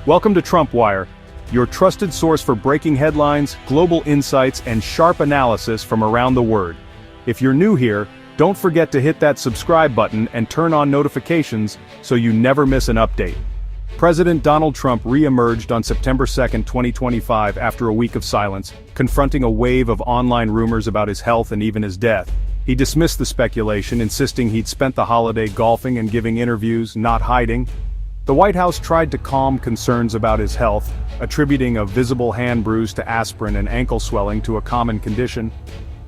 Welcome to Trump Wire, your trusted source for breaking headlines, global insights, and sharp analysis from around the world. If you're new here, don't forget to hit that subscribe button and turn on notifications so you never miss an update. President Donald Trump re-emerged on September 2, 2025 after a week of silence, confronting a wave of online rumors about his health and even his death. He dismissed the speculation, insisting he'd spent the holiday golfing and giving interviews, not hiding. The White House tried to calm concerns about his health, attributing a visible hand bruise to aspirin and ankle swelling to a common condition.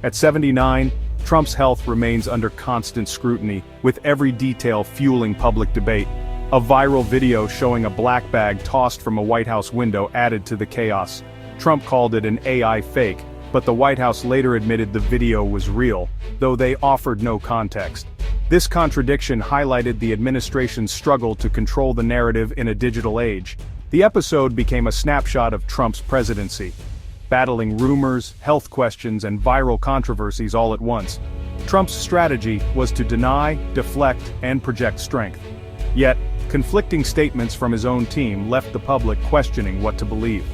At 79, Trump's health remains under constant scrutiny, with every detail fueling public debate. A viral video showing a black bag tossed from a White House window added to the chaos. Trump called it an AI fake, but the White House later admitted the video was real, though they offered no context. This contradiction highlighted the administration's struggle to control the narrative in a digital age. The episode became a snapshot of Trump's presidency, battling rumors, health questions, and viral controversies all at once. Trump's strategy was to deny, deflect, and project strength. Yet, conflicting statements from his own team left the public questioning what to believe.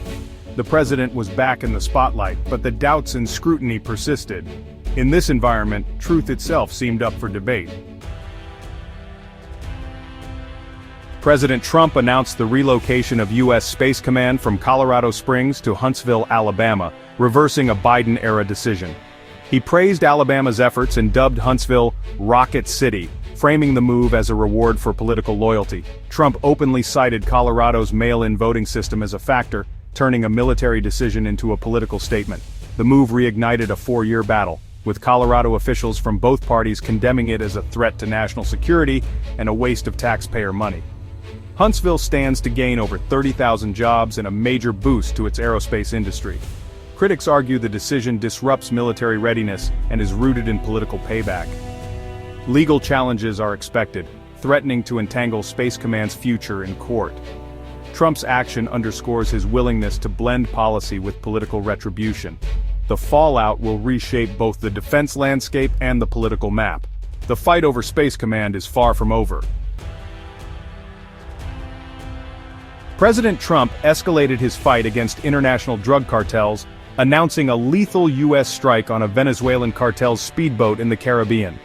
The president was back in the spotlight, but the doubts and scrutiny persisted. In this environment, truth itself seemed up for debate. President Trump announced the relocation of U.S. Space Command from Colorado Springs to Huntsville, Alabama, reversing a Biden-era decision. He praised Alabama's efforts and dubbed Huntsville Rocket City, framing the move as a reward for political loyalty. Trump openly cited Colorado's mail-in voting system as a factor, turning a military decision into a political statement. The move reignited a four-year battle, with Colorado officials from both parties condemning it as a threat to national security and a waste of taxpayer money. Huntsville stands to gain over 30,000 jobs and a major boost to its aerospace industry. Critics argue the decision disrupts military readiness and is rooted in political payback. Legal challenges are expected, threatening to entangle Space Command's future in court. Trump's action underscores his willingness to blend policy with political retribution. The fallout will reshape both the defense landscape and the political map. The fight over Space Command is far from over. President Trump escalated his fight against international drug cartels, announcing a lethal U.S. strike on a Venezuelan cartel's speedboat in the Caribbean.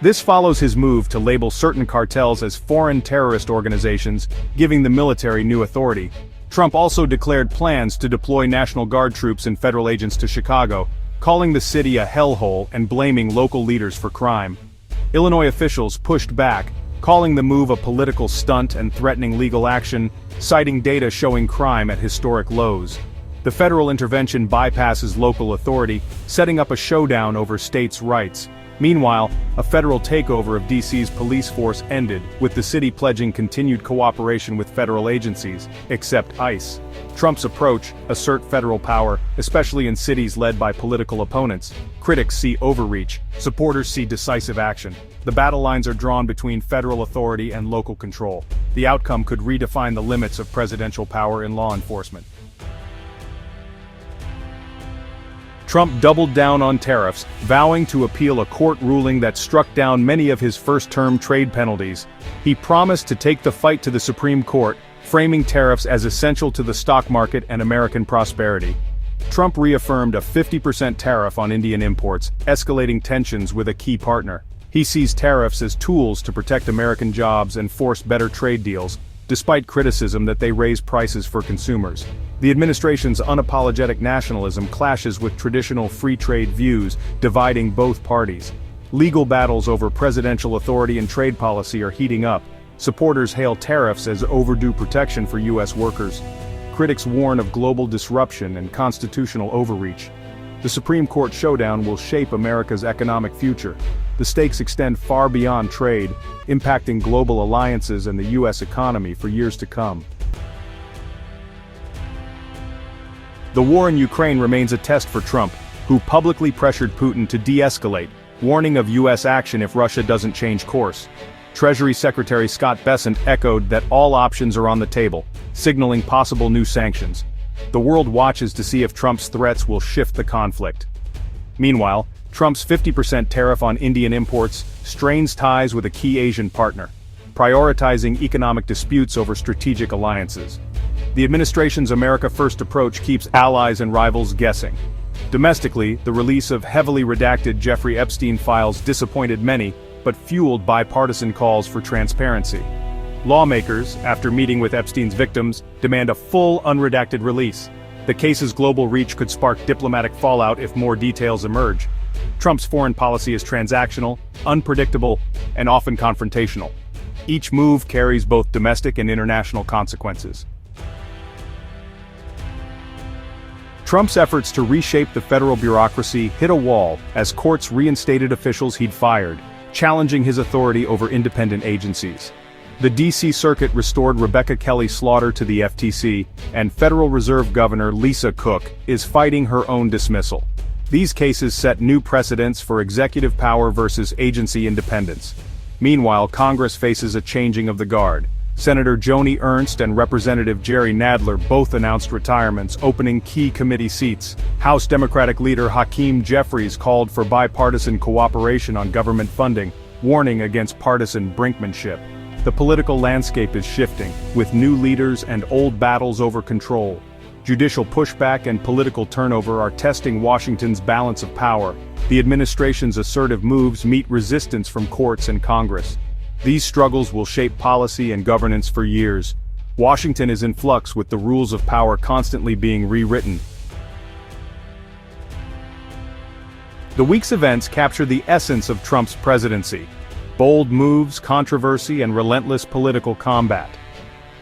This follows his move to label certain cartels as foreign terrorist organizations, giving the military new authority. Trump also declared plans to deploy National Guard troops and federal agents to Chicago, calling the city a hellhole and blaming local leaders for crime. Illinois officials pushed back, calling the move a political stunt and threatening legal action, citing data showing crime at historic lows. The federal intervention bypasses local authority, setting up a showdown over states' rights. Meanwhile, a federal takeover of D.C.'s police force ended, with the city pledging continued cooperation with federal agencies, except ICE. Trump's approach, assert federal power, especially in cities led by political opponents. Critics see overreach, supporters see decisive action. The battle lines are drawn between federal authority and local control. The outcome could redefine the limits of presidential power in law enforcement. Trump doubled down on tariffs, vowing to appeal a court ruling that struck down many of his first-term trade penalties. He promised to take the fight to the Supreme Court, framing tariffs as essential to the stock market and American prosperity. Trump reaffirmed a 50% tariff on Indian imports, escalating tensions with a key partner. He sees tariffs as tools to protect American jobs and force better trade deals, despite criticism that they raise prices for consumers. The administration's unapologetic nationalism clashes with traditional free trade views, dividing both parties. Legal battles over presidential authority and trade policy are heating up. Supporters hail tariffs as overdue protection for U.S. workers. Critics warn of global disruption and constitutional overreach. The Supreme Court showdown will shape America's economic future. The stakes extend far beyond trade, impacting global alliances and the U.S. economy for years to come. The war in Ukraine remains a test for Trump, who publicly pressured Putin to de-escalate, warning of U.S. action if Russia doesn't change course. Treasury Secretary Scott Bessent echoed that all options are on the table, signaling possible new sanctions. The world watches to see if Trump's threats will shift the conflict. Meanwhile, Trump's 50% tariff on Indian imports strains ties with a key Asian partner, prioritizing economic disputes over strategic alliances. The administration's America First approach keeps allies and rivals guessing. Domestically, the release of heavily redacted Jeffrey Epstein files disappointed many, but fueled bipartisan calls for transparency. Lawmakers, after meeting with Epstein's victims, demand a full unredacted release. The case's global reach could spark diplomatic fallout if more details emerge. Trump's foreign policy is transactional, unpredictable, and often confrontational. Each move carries both domestic and international consequences. Trump's efforts to reshape the federal bureaucracy hit a wall as courts reinstated officials he'd fired, challenging his authority over independent agencies. The D.C. Circuit restored Rebecca Kelly Slaughter to the FTC, and Federal Reserve Governor Lisa Cook is fighting her own dismissal. These cases set new precedents for executive power versus agency independence. Meanwhile, Congress faces a changing of the guard. Senator Joni Ernst and Representative Jerry Nadler both announced retirements, opening key committee seats. House Democratic leader Hakeem Jeffries called for bipartisan cooperation on government funding, warning against partisan brinkmanship. The political landscape is shifting, with new leaders and old battles over control. Judicial pushback and political turnover are testing Washington's balance of power. The administration's assertive moves meet resistance from courts and Congress. These struggles will shape policy and governance for years. Washington is in flux, with the rules of power constantly being rewritten. The week's events capture the essence of Trump's presidency: bold moves, controversy, and relentless political combat.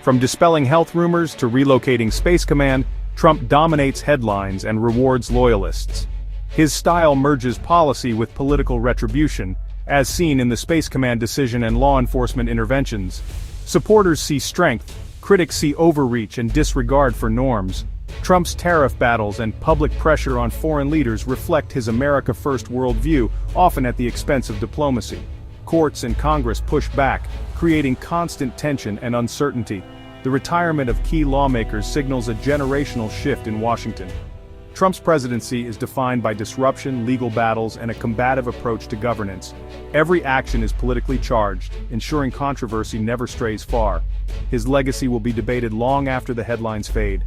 From dispelling health rumors to relocating Space Command, Trump dominates headlines and rewards loyalists. His style merges policy with political retribution, as seen in the Space Command decision and law enforcement interventions. Supporters see strength, critics see overreach and disregard for norms. Trump's tariff battles and public pressure on foreign leaders reflect his America First worldview, often at the expense of diplomacy. Courts and Congress push back, creating constant tension and uncertainty. The retirement of key lawmakers signals a generational shift in Washington. Trump's presidency is defined by disruption, legal battles, and a combative approach to governance. Every action is politically charged, ensuring controversy never strays far. His legacy will be debated long after the headlines fade.